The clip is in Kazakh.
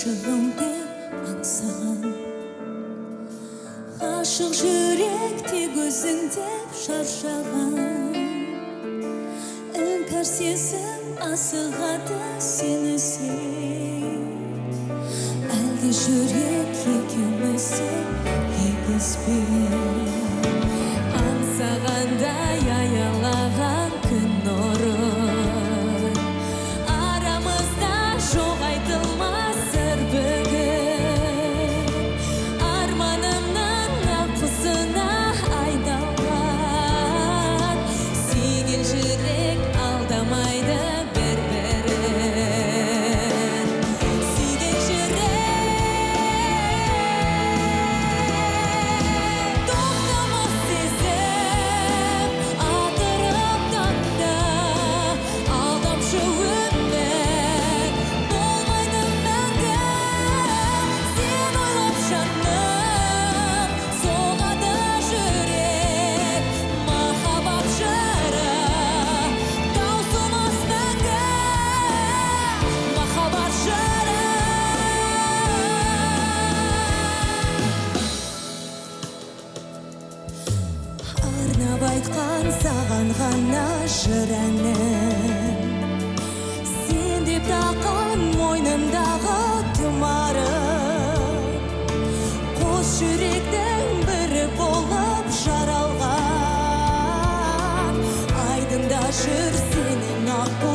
ғашығым деп аңсаған. Ғашық жүрек тек өзің деп шаршаған. Іңкәр сезім асығады сені сен. Әлде жүрек екеумізде егізбен. Аңсағандай аялаған күн нұры, арамызда жоқ айтылмас сыр бүгін. Арманымның аққұсына айналған. Сүйген жүрек алдамайды бір-бірін. Сүйген жүрек тоқтамас сезім атырып таңда. Алдамшы өмір болмайды мәңгі. Сен ойлап жаным соғады жүрек. Махаббат жыры таусылмас мәңгі. Махаббат жыры. Арнап айтқан саған ғана жыр әнім. Сен деп таққан мойнымдағы тұмарым. Қос жүректің бірі болып жаралған. Айдында жүр сенің аққу